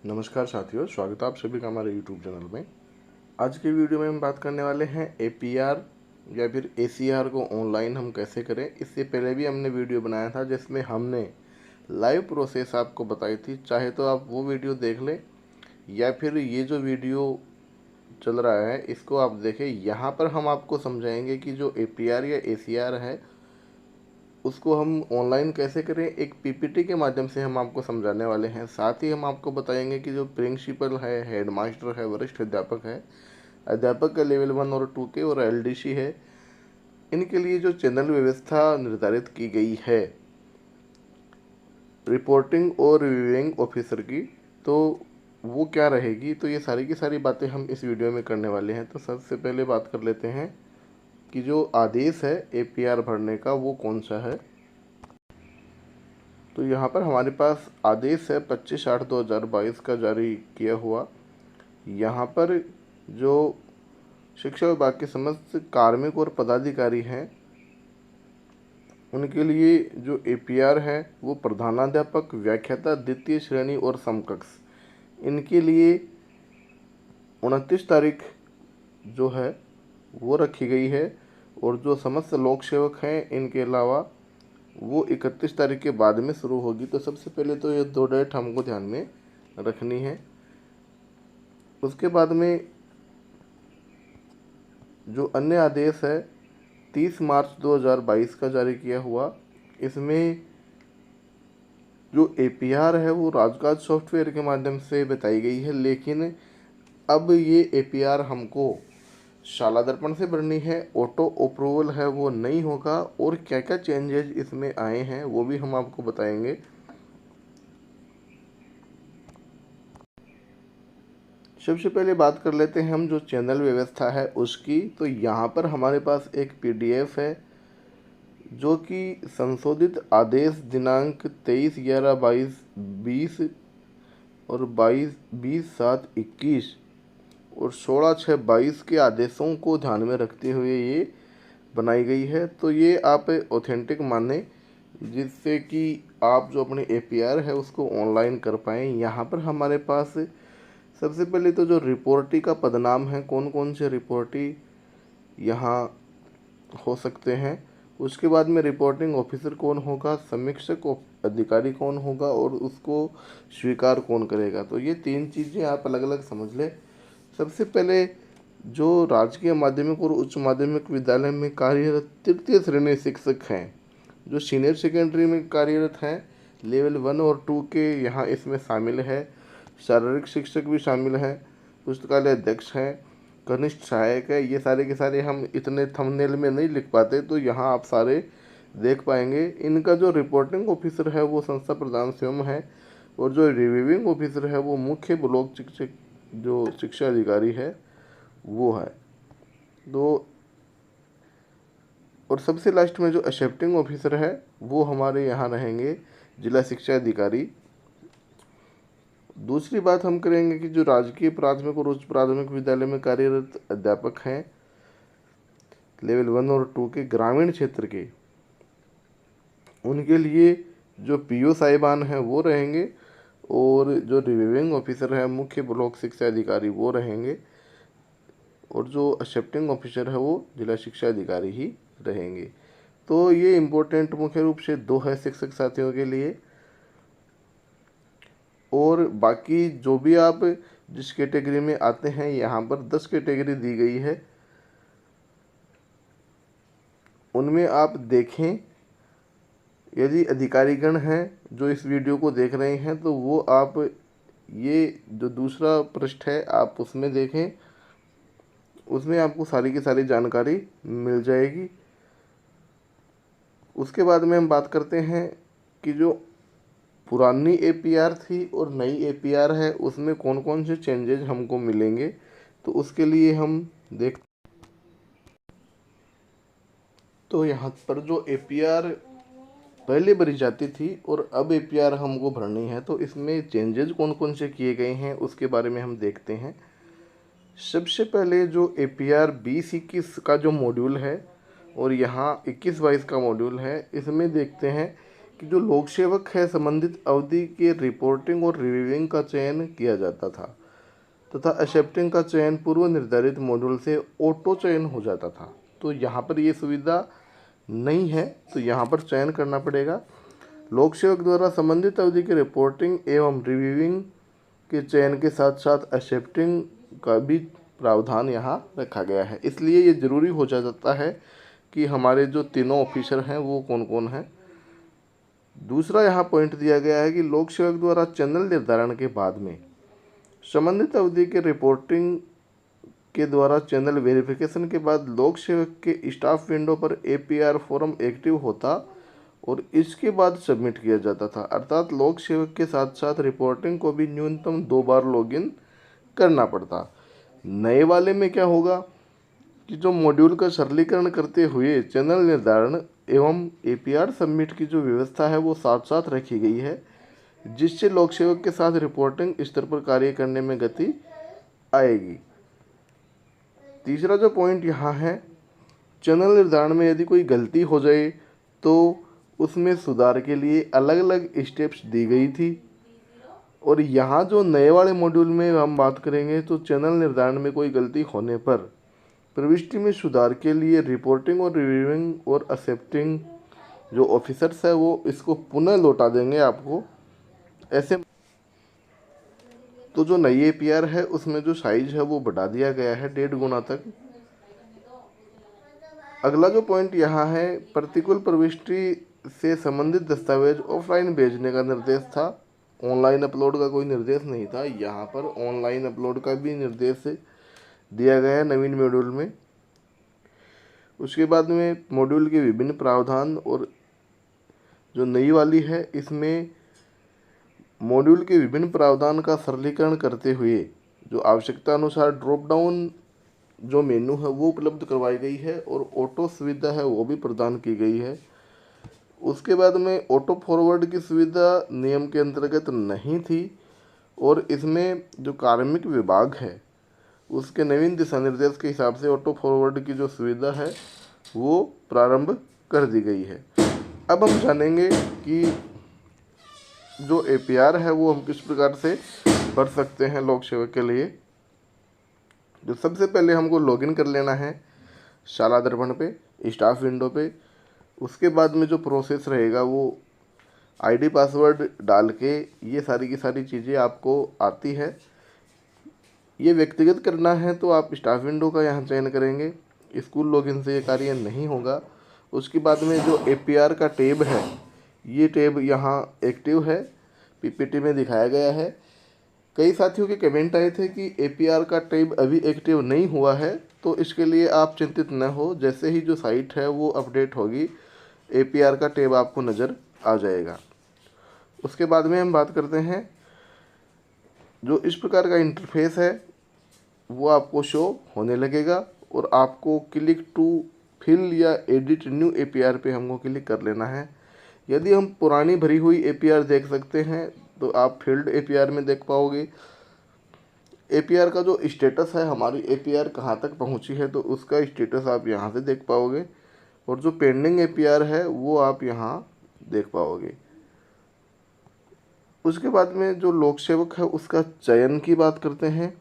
नमस्कार साथियों, स्वागत है आप सभी का हमारे YouTube चैनल में। आज की वीडियो में हम बात करने वाले हैं APR या फिर ACR को ऑनलाइन हम कैसे करें। इससे पहले भी हमने वीडियो बनाया था जिसमें हमने लाइव प्रोसेस आपको बताई थी। चाहे तो आप वो वीडियो देख लें या फिर ये जो वीडियो चल रहा है इसको आप देखें। यहाँ पर हम आपको समझाएंगे कि जो APR या ACR है उसको हम ऑनलाइन कैसे करें। एक PPT के माध्यम से हम आपको समझाने वाले हैं। साथ ही हम आपको बताएंगे कि जो प्रिंसिपल है, हेडमास्टर है, वरिष्ठ अध्यापक है, अध्यापक का लेवल 1 और 2 के और LDC है, इनके लिए जो चैनल व्यवस्था निर्धारित की गई है रिपोर्टिंग और रिव्यूइंग ऑफिसर की, तो वो क्या रहेगी। तो ये सारी की सारी बातें हम इस वीडियो में करने वाले हैं। तो सबसे पहले बात कर लेते हैं कि जो आदेश है APR भरने का वो कौन सा है। तो यहाँ पर हमारे पास आदेश है 25/8/2022 का जारी किया हुआ। यहाँ पर जो शिक्षा विभाग के समस्त कार्मिक और पदाधिकारी हैं उनके लिए जो APR है वो प्रधानाध्यापक, व्याख्याता, द्वितीय श्रेणी और समकक्ष, इनके लिए 29 तारीख जो है वो रखी गई है। और जो समस्त लोक सेवक हैं इनके अलावा वो 31 तारीख के बाद में शुरू होगी। तो सबसे पहले तो ये 2 डेट हमको ध्यान में रखनी है। उसके बाद में जो अन्य आदेश है 30 मार्च 2022 का जारी किया हुआ। इसमें जो APR है वो राजकाज सॉफ्टवेयर के माध्यम से बताई गई है, लेकिन अब ये APR हमको शाला दर्पण से भरनी है। ऑटो अप्रूवल है वो नहीं होगा। और क्या क्या चेंजेस इसमें आए हैं वो भी हम आपको बताएंगे। सबसे पहले बात कर लेते हैं हम जो चैनल व्यवस्था है उसकी। तो यहाँ पर हमारे पास एक PDF है जो कि संशोधित आदेश दिनांक 23/11/22 और 20/7/21 और 16/6/22 के आदेशों को ध्यान में रखते हुए ये बनाई गई है। तो ये आप ऑथेंटिक माने जिससे कि आप जो अपने APR है उसको ऑनलाइन कर पाएँ। यहाँ पर हमारे पास सबसे पहले तो जो रिपोर्टी का पदनाम है, कौन कौन से रिपोर्टी यहाँ हो सकते हैं। उसके बाद में रिपोर्टिंग ऑफिसर कौन होगा, समीक्षक अधिकारी कौन होगा और उसको स्वीकार कौन करेगा। तो ये 3 चीज़ें आप अलग अलग समझ लें। सबसे पहले जो राजकीय माध्यमिक और उच्च माध्यमिक विद्यालय में कार्यरत तृतीय श्रेणी शिक्षक हैं, जो सीनियर सेकेंडरी में कार्यरत हैं, लेवल 1 और 2 के यहाँ इसमें शामिल है। शारीरिक शिक्षक भी शामिल हैं, पुस्तकालय अध्यक्ष हैं, कनिष्ठ सहायक है। ये सारे के सारे हम इतने थंबनेल में नहीं लिख पाते, तो यहाँ आप सारे देख पाएंगे। इनका जो रिपोर्टिंग ऑफिसर है वो संस्था प्रधान स्वयं है और जो रिव्यूइंग ऑफिसर है वो मुख्य ब्लॉक शिक्षक जो शिक्षा अधिकारी है वो है। तो और सबसे लास्ट में जो एक्सेप्टिंग ऑफिसर है वो हमारे यहाँ रहेंगे जिला शिक्षा अधिकारी। दूसरी बात हम करेंगे कि जो राजकीय प्राथमिक और उच्च प्राथमिक विद्यालय में कार्यरत अध्यापक हैं लेवल 1 और 2 के ग्रामीण क्षेत्र के, उनके लिए जो PO साहिबान हैं वो रहेंगे और जो रिव्यूइंग ऑफिसर है मुख्य ब्लॉक शिक्षा अधिकारी वो रहेंगे और जो एक्सेप्टिंग ऑफिसर है वो जिला शिक्षा अधिकारी ही रहेंगे। तो ये इम्पोर्टेंट मुख्य रूप से 2 है शिक्षक साथियों के लिए। और बाकी जो भी आप जिस कैटेगरी में आते हैं यहाँ पर 10 कैटेगरी दी गई है, उनमें आप देखें। यदि अधिकारीगण हैं जो इस वीडियो को देख रहे हैं तो वो आप ये जो दूसरा पृष्ठ है आप उसमें देखें, उसमें आपको सारी की सारी जानकारी मिल जाएगी। उसके बाद में हम बात करते हैं कि जो पुरानी APR थी और नई APR है उसमें कौन कौन से चेंजेज हमको मिलेंगे। तो उसके लिए हम देख तो यहाँ पर जो APR पहले भरी जाती थी और अब APR हमको भरनी है, तो इसमें चेंजेज कौन कौन से किए गए हैं उसके बारे में हम देखते हैं। सबसे पहले जो APR 20-21 का जो मॉड्यूल है और यहाँ 21-22 का मॉड्यूल है, इसमें देखते हैं कि जो लोक सेवक है संबंधित अवधि के रिपोर्टिंग और रिव्यूइंग का चयन किया जाता था तथा एक्सेप्टिंग का चयन पूर्व निर्धारित मॉड्यूल से ऑटो चयन हो जाता था। तो यहाँ पर ये सुविधा नहीं है, तो यहाँ पर चयन करना पड़ेगा। लोक सेवक द्वारा संबंधित अवधि की रिपोर्टिंग एवं रिव्यूइंग के चयन के साथ साथ एक्सेप्टिंग का भी प्रावधान यहाँ रखा गया है। इसलिए ये ज़रूरी हो जाता है कि हमारे जो तीनों ऑफिसर हैं वो कौन कौन हैं। दूसरा यहाँ पॉइंट दिया गया है कि लोक सेवक द्वारा चैनल निर्धारण के बाद में संबंधित अवधि के रिपोर्टिंग के द्वारा चैनल वेरिफिकेशन के बाद लोक सेवक के स्टाफ विंडो पर एपीआर फॉर्म एक्टिव होता और इसके बाद सबमिट किया जाता था। अर्थात लोक सेवक के साथ साथ रिपोर्टिंग को भी न्यूनतम 2 बार लॉगिन करना पड़ता। नए वाले में क्या होगा कि जो मॉड्यूल का सरलीकरण करते हुए चैनल निर्धारण एवं एपीआर सबमिट की जो व्यवस्था है वो साथ साथ रखी गई है, जिससे लोक सेवक के साथ रिपोर्टिंग स्तर पर कार्य करने में गति आएगी। तीसरा जो पॉइंट यहाँ है, चैनल निर्धारण में यदि कोई गलती हो जाए तो उसमें सुधार के लिए अलग अलग स्टेप्स दी गई थी। और यहाँ जो नए वाले मॉड्यूल में हम बात करेंगे तो चैनल निर्धारण में कोई गलती होने पर प्रविष्टि में सुधार के लिए रिपोर्टिंग और रिव्यूइंग और एक्सेप्टिंग जो ऑफिसर्स है वो इसको पुनः लौटा देंगे आपको। ऐसे तो जो नई एपीआर है उसमें जो साइज है वो बढ़ा दिया गया है 1.5 गुना तक। अगला जो पॉइंट यहाँ है, प्रतिकूल प्रविष्टि से संबंधित दस्तावेज ऑफलाइन भेजने का निर्देश था, ऑनलाइन अपलोड का कोई निर्देश नहीं था। यहाँ पर ऑनलाइन अपलोड का भी निर्देश दिया गया है नवीन मॉड्यूल में। उसके बाद में मॉड्यूल के विभिन्न प्रावधान और जो नई वाली है इसमें मॉड्यूल के विभिन्न प्रावधान का सरलीकरण करते हुए जो आवश्यकता अनुसार ड्रॉप डाउन जो मेनू है वो उपलब्ध करवाई गई है और ऑटो सुविधा है वो भी प्रदान की गई है। उसके बाद में ऑटो फॉरवर्ड की सुविधा नियम के अंतर्गत नहीं थी और इसमें जो कार्मिक विभाग है उसके नवीन दिशा निर्देश के हिसाब से ऑटो फॉरवर्ड की जो सुविधा है वो प्रारंभ कर दी गई है। अब हम जानेंगे कि जो एपीआर है वो हम किस प्रकार से भर सकते हैं लोक सेवक के लिए। जो सबसे पहले हमको लॉगिन कर लेना है शाला दर्पण पे, स्टाफ विंडो पे। उसके बाद में जो प्रोसेस रहेगा वो आईडी पासवर्ड डाल के ये सारी की सारी चीज़ें आपको आती है। ये व्यक्तिगत करना है तो आप स्टाफ विंडो का यहाँ चयन करेंगे, स्कूल लॉगिन से ये कार्य नहीं होगा। उसके बाद में जो एपीआर का टैब है ये टैब यहाँ एक्टिव है, पीपीटी में दिखाया गया है। कई साथियों के कमेंट आए थे कि एपीआर का टैब अभी एक्टिव नहीं हुआ है, तो इसके लिए आप चिंतित न हो। जैसे ही जो साइट है वो अपडेट होगी एपीआर का टैब आपको नज़र आ जाएगा। उसके बाद में हम बात करते हैं जो इस प्रकार का इंटरफेस है वो आपको शो होने लगेगा और आपको क्लिक टू फिल या एडिट न्यू एपीआर पे हमको क्लिक कर लेना है। यदि हम पुरानी भरी हुई एपीआर देख सकते हैं तो आप फील्ड एपीआर में देख पाओगे एपीआर का जो स्टेटस है, हमारी एपीआर कहाँ तक पहुँची है तो उसका स्टेटस आप यहाँ से देख पाओगे और जो पेंडिंग एपीआर है वो आप यहाँ देख पाओगे। उसके बाद में जो लोक सेवक है उसका चयन की बात करते हैं।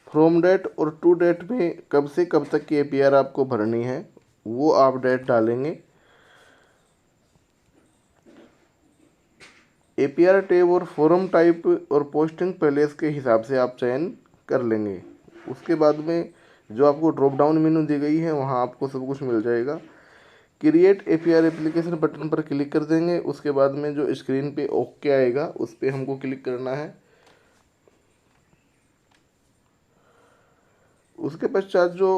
फ्रॉम डेट और टू डेट में कब से कब तक की एपीआर आपको भरनी है वो आप डेट डालेंगे। एपीआर टैब और फॉर्म टाइप और पोस्टिंग पैलेस के हिसाब से आप चयन कर लेंगे। उसके बाद में जो आपको ड्रॉप डाउन मेनू दी गई है वहाँ आपको सब कुछ मिल जाएगा। क्रिएट एपीआर एप्लीकेशन बटन पर क्लिक कर देंगे। उसके बाद में जो स्क्रीन पे ओके आएगा उस पर हमको क्लिक करना है। उसके पश्चात जो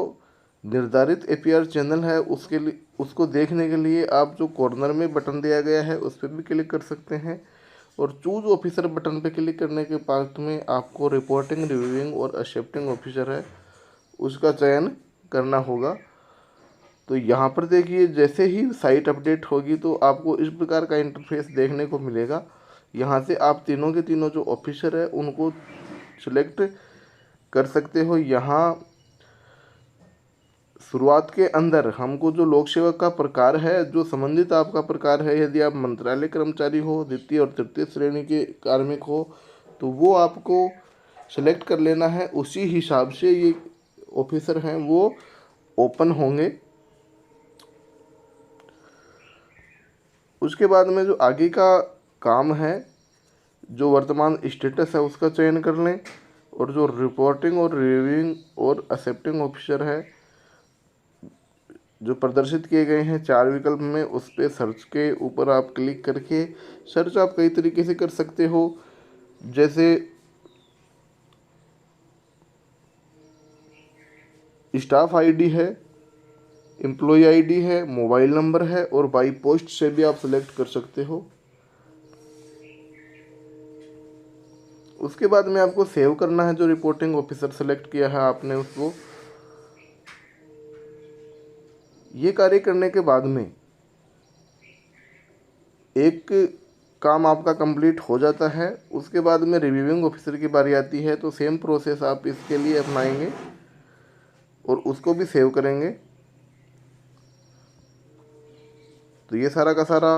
निर्धारित एपीआर चैनल है उसके लिए उसको देखने के लिए आप जो कॉर्नर में बटन दिया गया है उस पर भी क्लिक कर सकते हैं और चूज ऑफिसर बटन पर क्लिक करने के बाद में आपको रिपोर्टिंग, रिव्यूइंग और एक्सेप्टिंग ऑफिसर है उसका चयन करना होगा। तो यहाँ पर देखिए जैसे ही साइट अपडेट होगी तो आपको इस प्रकार का इंटरफेस देखने को मिलेगा। यहाँ से आप तीनों के तीनों जो ऑफिसर है उनको सिलेक्ट कर सकते हो। यहाँ शुरुआत के अंदर हमको जो लोक सेवक का प्रकार है, जो संबंधित आपका प्रकार है, यदि आप मंत्रालय कर्मचारी हो, द्वितीय और तृतीय श्रेणी के कार्मिक हो, तो वो आपको सेलेक्ट कर लेना है। उसी हिसाब से ये ऑफिसर हैं वो ओपन होंगे। उसके बाद में जो आगे का काम है, जो वर्तमान स्टेटस है उसका चयन कर लें, और जो रिपोर्टिंग और रिव्यूइंग और एक्सेप्टिंग ऑफिसर है जो प्रदर्शित किए गए हैं 4 विकल्प में, उस पर सर्च के ऊपर आप क्लिक करके सर्च आप कई तरीके से कर सकते हो, जैसे स्टाफ आईडी है, एम्प्लॉय आईडी है, मोबाइल नंबर है, और बाई पोस्ट से भी आप सिलेक्ट कर सकते हो। उसके बाद में आपको सेव करना है जो रिपोर्टिंग ऑफिसर सेलेक्ट किया है आपने उसको। ये कार्य करने के बाद में एक काम आपका कंप्लीट हो जाता है। उसके बाद में रिव्यूइंग ऑफिसर की बारी आती है, तो सेम प्रोसेस आप इसके लिए अपनाएंगे और उसको भी सेव करेंगे। तो ये सारा का सारा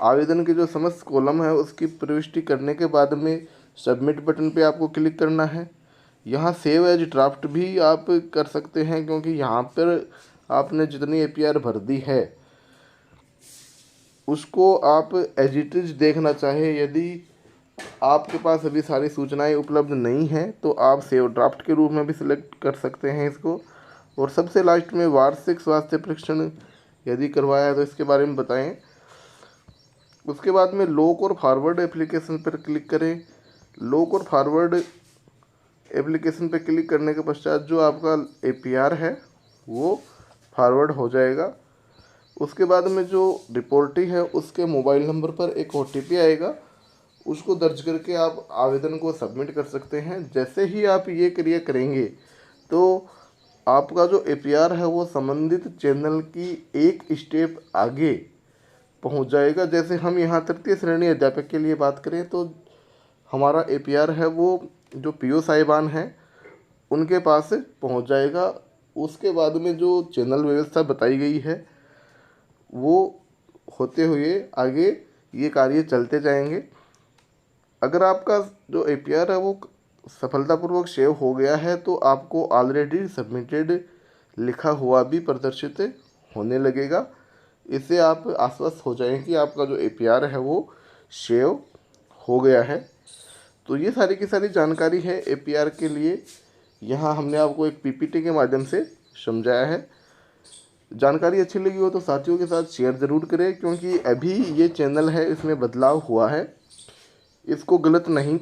आवेदन के जो समस्त कॉलम है उसकी प्रविष्टि करने के बाद में सबमिट बटन पे आपको क्लिक करना है। यहाँ सेव एज ड्राफ्ट भी आप कर सकते हैं, क्योंकि यहाँ पर आपने जितनी एपीआर भर दी है उसको आप एज इट इज देखना चाहे, यदि आपके पास अभी सारी सूचनाएं उपलब्ध नहीं हैं तो आप सेव ड्राफ्ट के रूप में भी सिलेक्ट कर सकते हैं इसको। और सबसे लास्ट में वार्षिक स्वास्थ्य परीक्षण यदि करवाया तो इसके बारे में बताएं। उसके बाद में लॉक और फॉरवर्ड एप्लीकेशन पर क्लिक करें। लॉक और फॉरवर्ड एप्लीकेशन पर क्लिक करने के पश्चात जो आपका एपीआर है वो फॉरवर्ड हो जाएगा। उसके बाद में जो रिपोर्टी है उसके मोबाइल नंबर पर एक ओटीपी आएगा, उसको दर्ज करके आप आवेदन को सबमिट कर सकते हैं। जैसे ही आप ये क्रिया करेंगे तो आपका जो एपीआर है वो संबंधित चैनल की एक स्टेप आगे पहुंच जाएगा। जैसे हम यहाँ तृतीय श्रेणी अध्यापक के लिए बात करें तो हमारा एपीआर है वो जो पीओ साहिबान हैं उनके पास पहुंच जाएगा। उसके बाद में जो चैनल व्यवस्था बताई गई है वो होते हुए आगे ये कार्य चलते जाएंगे। अगर आपका जो एपीआर है वो सफलतापूर्वक सेव हो गया है तो आपको ऑलरेडी सबमिटेड लिखा हुआ भी प्रदर्शित होने लगेगा। इससे आप आश्वस्त हो जाएं कि आपका जो एपीआर है वो सेव हो गया है। तो ये सारी की सारी जानकारी है एपीआर के लिए। यहाँ हमने आपको एक पीपीटी के माध्यम से समझाया है। जानकारी अच्छी लगी हो तो साथियों के साथ शेयर ज़रूर करें, क्योंकि अभी ये चैनल है इसमें बदलाव हुआ है, इसको गलत नहीं